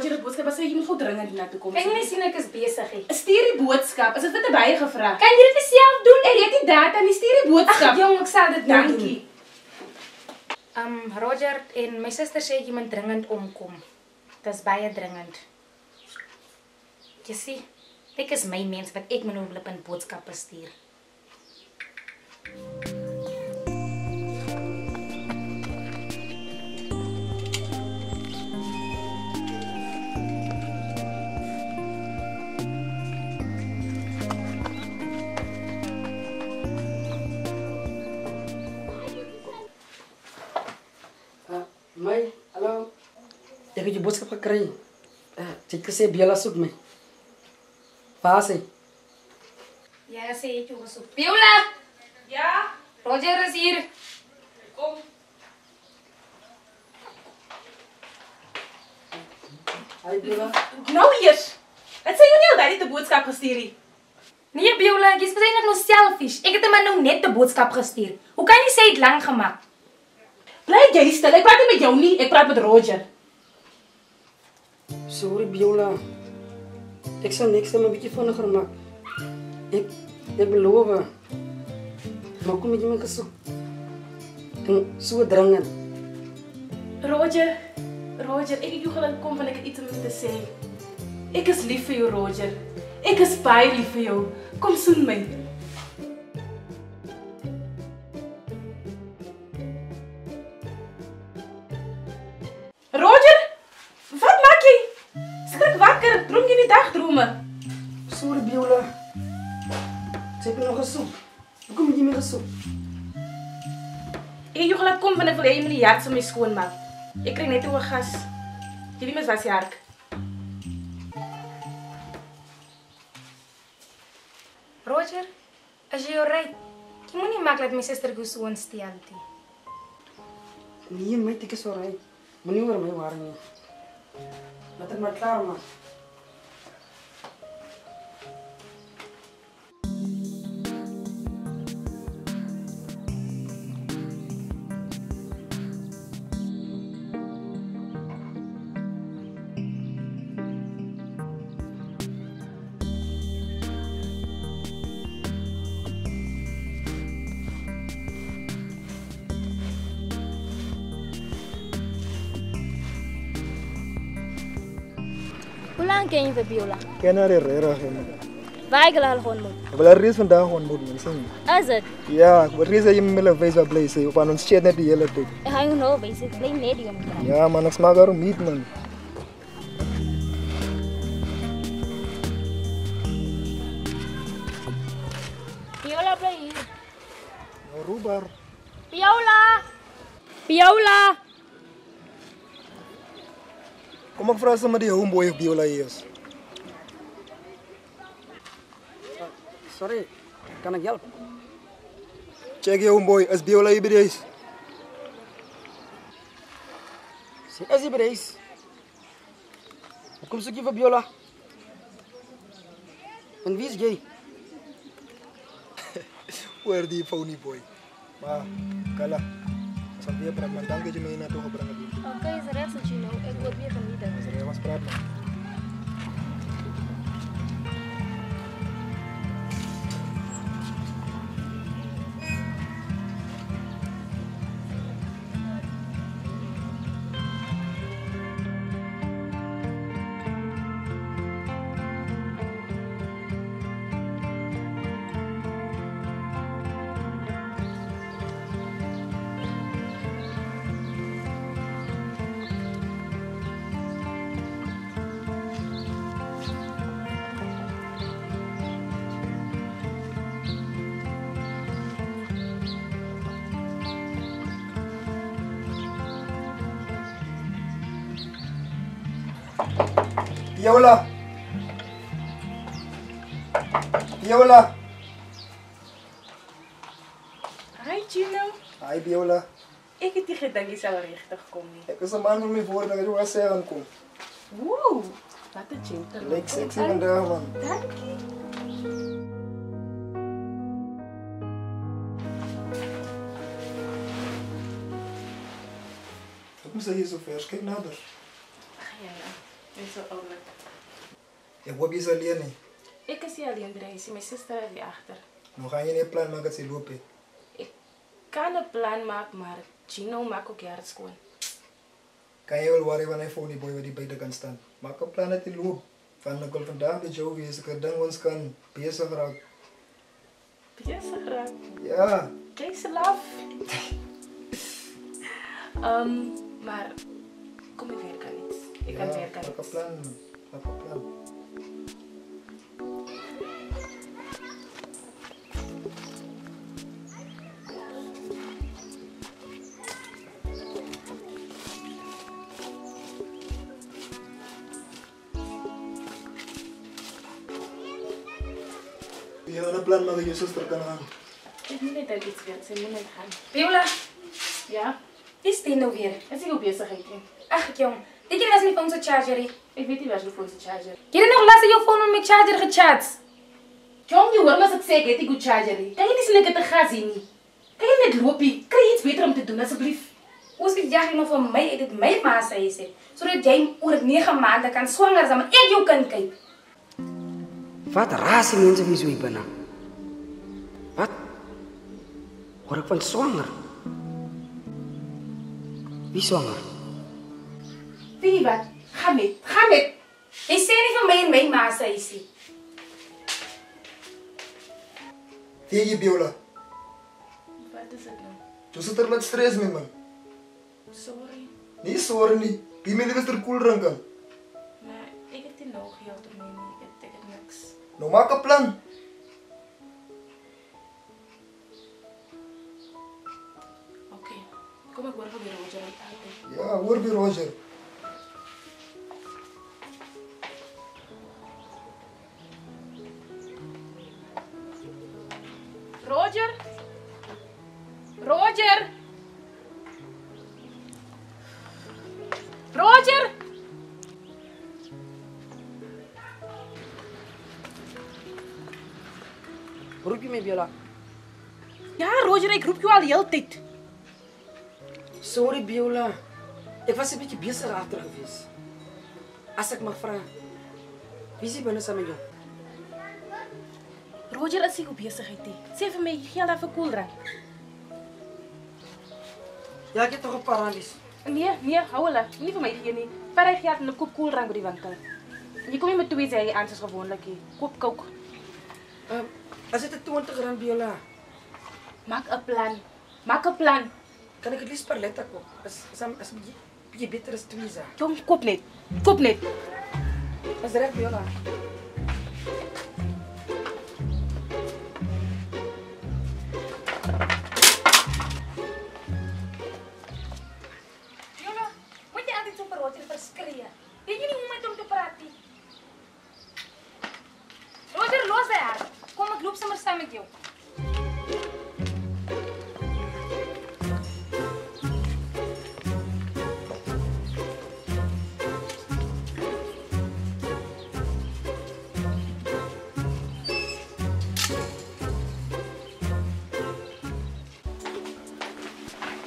Roger 'n boodskap sê jy moet gou dringend na toe kom. Kan jy nie sien ek is besig nie? Stuur die boodskap. Is dit net 'n baie gevra? Kan jy dit self doen? Ek het die data, nie stuur die boodskap. Ag jong, ek sal dit nou doen. Dankie. Roger en my suster sê jy moet dringend omkom. Dis baie dringend. Jy sien, ek is my mens wat ek moet nou op 'n boodskap stuur. Mai, hallo. Ek het jou boodskap gekry. Jy het gesê Biola soek my. Waar is hy? Ja, sê ek jou gesoek. Biola! Ja, Roger is hier. kom. Hi Biola. Nou eers. Het sê jy nie al daai boodskap gestuur nie? Nee, Biola, jy is eintlik nog selfish. Ek het hom nou net 'n boodskap gestuur. Hoe kan jy sê dit lank gemaak? Bly jy stil. Ek praat nie met jou nie, ek praat met Roger. Sorry Biola. Ek sal niks net 'n bietjie vinniger maak. Ek beloof. Maar kom met jy my gesoek. En so dringend. Roger, ek het jou gelaat kom want ek het iets om jou te sê. Ek is lief vir jou, Roger. Ek is baie lief vir jou. Kom soen my. Roger, wat maak jy? Skrik wakker, droom jy nie dagdrome? Sorry Biola. Ek het nog gesoek. Kom met jy my gesoek. Ek het jou gelaat kom want ek wil hê jy moet die hart van my skoonmaak. Ek kry net 'n gas. Hierdie mes was die hark. Roger, as jy alright? Jy moenie maak dat my suster go so ontstel nie. Nee, my ek is alright. Moenie oor my worry nie. Laat ek maar klaar maak. Hoe lang ken je Fabiola? Ken haar Herrera man. Waar ik al ontmoet. Ik wil haar reeds vandaag ontmoet man. Sien. Is het? Ja, ik wil reeds dat je me wil wijzen blij zijn. Op aan ons chat net die hele tijd. Ik ga je nou bezig. Ik blijf net die omdraaien. Ja man, ik smaak haar om niet man. Viola blijf hier. Nou, Rubar. Viola! Viola! Kom ik vraag ze maar die homeboy of Biola is. Sorry, kan ik helpen? Check je homeboy, is Biola hier bij deze? Sy is hier by die huis. Kom soek jy vir Biola. En wie is jy? Hoor die phony boy. Maar, Kala. Als ik weer praat man, dank dat je mij naartoe gebracht hebt. Oké, is rechts dat je nou. Ik word weer genieten. Dus er was praat man. Biola. Biola. Hi, Gino. Hi Biola. Ek het nie gedink jy sou regtig kom nie. Ik is een man van mijn woord dat ik er wel zeggen kom. Woew, wat 'n gentleman. Leek sexy vandaag man. Dankie. Ik moest hier zo vers, kijk nader. Ag ja. Dis so oulik. Ek hoop jy is alleen nie. Ek is nie alleen by die huisie, my suster is hier agter. Nou gaan jy nie 'n plan maak as jy loop hè. Ek kan 'n plan maak, maar Gino maak ook hard skoon. Kan jy wel worry wanneer hy phone boy wat die buite kan staan. Maak 'n plan dat jy loop. Van ek wil vandag by jou wees, ek dink ons kan besig raak. Besig raak. Ja. Jy's laf. Maar kom ek werk aan iets. Ek kan werk aan Maak 'n iets. plan. Maak 'n plan. Jy het 'n plan maar jy suster kan gaan. Ek moet net iets werk, sy moet net gaan. Viola, Ja? is dit nou weer? Is ek op besigheid nie? Ag jong, dit was nie van so charger nie. Ek weet nie waar jy foon se charger. Jy het nog laat jou phone met charger gechat. Jong, jy hoor maar as ek sê ek het 'n goed charger nie. Kan jy nie sien ek het 'n gas hier nie? Kan jy net loopie? Kry iets beter om te doen asseblief. Ons het jag nog vir my, dit my ma sê sê, sodat jy oor 9 maande kan swanger zijn, maar ek jou kan kyk. Wat raas die mense wie so hier binne? Wat? Hoor ek van swanger? Wie swanger? Wie wat? Gaan met. Gaan met. Jy sê nie vir my en my ma sê sê. Wie jy Biola? Wat is dit nou? Jy sit met stres met my. Sorry. Nie sorry nie. Wie my liewer ter koel drinken. Maar ek het nie nog geld op my nie. Ek het niks. Nou maak 'n plan. Okay. Kom ek hoor van die Roger uit. Ja, hoor by Roger. Roger? Roger? Roger? Roep jy my, Biola? Ja, Roger, ek roep jou al die hele tyd. Sorry, Biola. Ek was 'n bietjie besig agter gewees. As ek mag vra, wie is binne saam met jou? Roger is nie op besigheid nie. Sê vir my, gee hulle vir koeldrank. Ja, ek het toch 'n paar randies. Nee, hou hulle. Nie vir my gee nie. Vat hy geld en 'n koop koeldrank by die winkel. En jy kom nie met 2 sê aan soos gewoonlik nie. Koop kook. As dit 'n R20, Biola, Maak 'n plan. Maak 'n plan. kan ek dit liefst per letter koop. As bietjie beter as 2 sa. Jong, koop net. Koop net. Is reg, Biola? Viola, moet jy altyd so vir Roger verskree? Weet jy nie hoe om met hom te praat nie? Roger, los hy haar. Kom ek loop sommer saam met jou.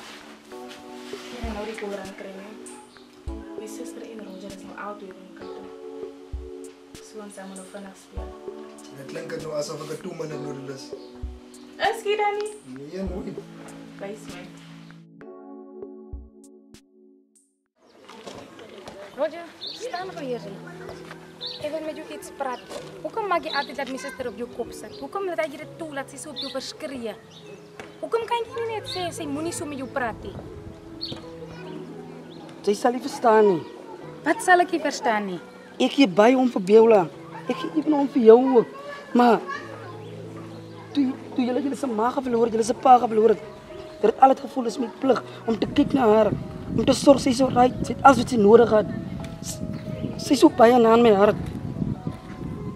Ek gaan nou die koeldrank kry nie. My suster en Roger is nou albei op die kant toe. So ons moet nou vinnig speel. Dit klink nou asof ek 'n 2-minute noodle is. Is jy dan nie? Nee, nooit. Wys my. Roger, staan gou hier. Ek wil met jou iets praat. Hoekom maak jy altyd dat my suster op jou kop sit? Hoekom laat jy dit toe dat sy so op jou verskree? Hoekom kan jy nie net sê sy moenie so met jou praat nie? Sy sal nie verstaan nie. Wat sal ek nie verstaan nie? Ek gee by om vir Biola. Ek gee ewen om vir jou ook. Maar toe julle se ma verloor, julle se pa verloor het, het al het gevoel is my plig om te kyk na haar, om te sorg sy so right, sy het alles wat sy nodig het. Sy is so baie na in my hart.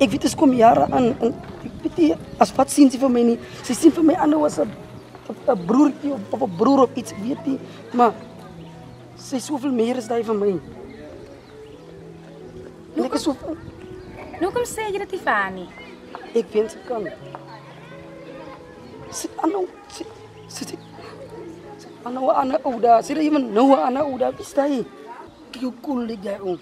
Ek weet dit kom jare aan en ek weet nie as wat sien sy vir my nie. Sy sien vir my anders as 'n broertjie of 'n broer of iets, weet nie, maar sy is soveel meer as daai van my. En ek is so Nou kom sê jy dit nie vir haar nie. ek weet sy kan. Sy ano ouda, sy iemand nou ana ouda, wie stai? Kyk hoe cool lig jy om.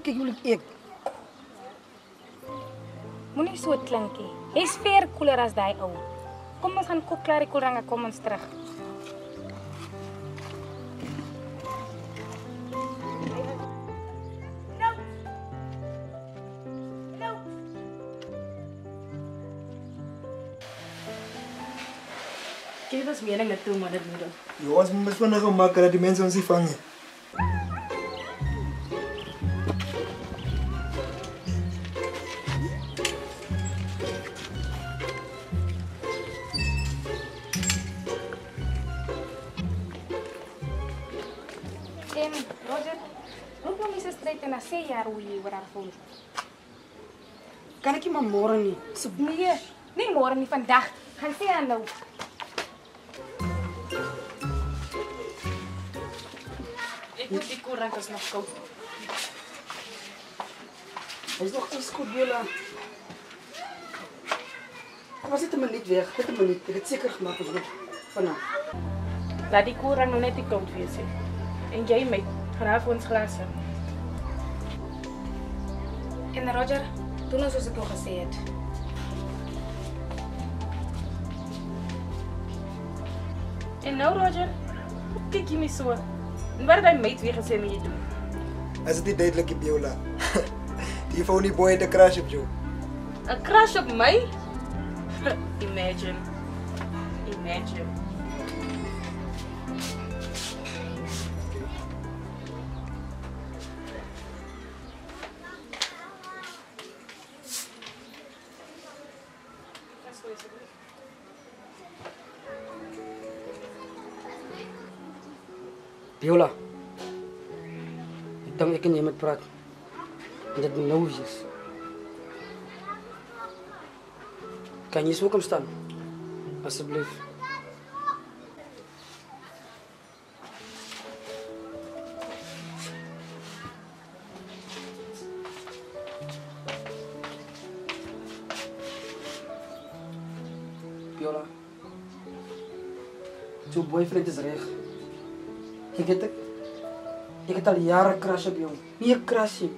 kyk hoe ek. Moenie so klink nie. Hy's ver cooler as daai ou. Kom ons gaan kook klaar die koelrange, kom ons terug. Geef ons mening toe, moeder. Jo, ons moet vinnig maak dat die mense ons nie vang nie. Roger, roep nou my suster uit en sê jy hoe jy oor haar voel. Kan ek nie maar môre nie. Nee, nie môre nie, vandag. Gaan sê haar nou. Ek moet die koelrank is nog koud. Hy's nog ijskoud, Beulah. Was dit 'n minuut weg? Dit 'n minuut. Ek het seker gemaak ons moet vanaf. Laat die koelrank nog net nie koud wees nie. En jy met, gaan haar vir ons glasse. En Roger, doen ons soos ek al gesê het. En nou, Roger, kyk jy my so. En wat het hy meid weer gesê met jy doen? As dit nie duidelik is, Beulah. Die phony boy het 'n crush op jou. 'n Crush op my? Imagine. Beulah. Ek dink ek en jy moet praat. En dit moet nou wees. Kan jy so kom staan? Asseblief. Beulah. Jou boyfriend is reg. Ek het al jare crush op jou. Nie 'n crush nie.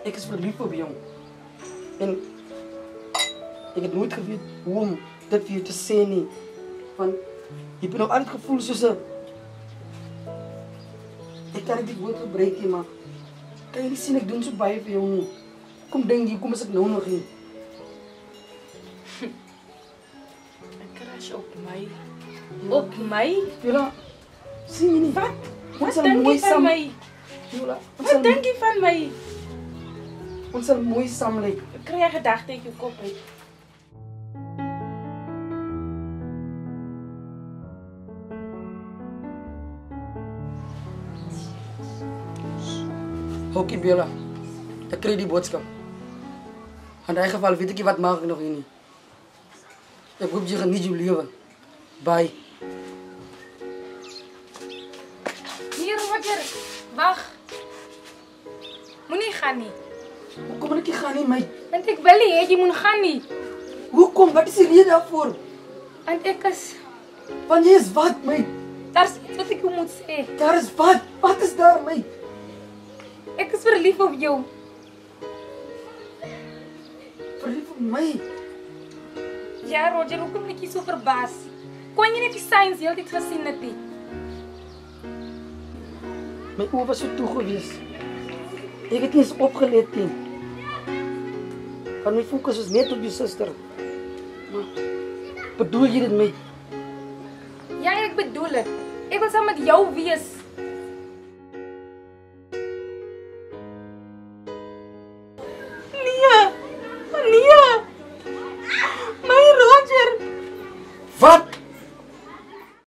Ek is verlief op jou. En ek het nooit geweet hoe om dit vir jou te sê nie. Want jy het nog altyd gevoel soos 'n... Ek kan dit woord gebruik nie, maar kan jy nie sien ek doen so baie vir jou nie. Kom dink jy, kom as ek nou nog nie. 'n Crush op my. Op my? Beulah, sien jy nie? Wat? Ons Wat sal dink mooi jy van saam- my? Beulah, Wat dink jy van my? ons sal mooi saam lyk. Kry jy gedagte uit jou kop uit? Oké, Beulah. Ek kry die boodskap. In daai geval weet ek nie wat maak ek nog hier nie. Ek hoop jy geniet jou lewe. Bye. Nee, Roger, wag. Moenie gaan nie. Hoekom moet ek nie gaan nie, my? Want ek wil nie hê jy moet gaan nie. Hoekom? Wat is die rede daarvoor? Want ek is... Want jy is wat, my? Daar's iets wat ek jou moet sê. Daar is wat? Wat is daar, my? Ek is verlief op jou. Verlief op my? Ja, Roger, hoekom ek jy so verbaas? Kon jy net die signs heeltyd gesien het nie? My oë was so toe gewees. Ek het nie eens opgelet nie. Want my fokus was net op jou suster. Maar, bedoel jy dit, my? Ja, ek bedoel dit. Ek wil saam met jou wees.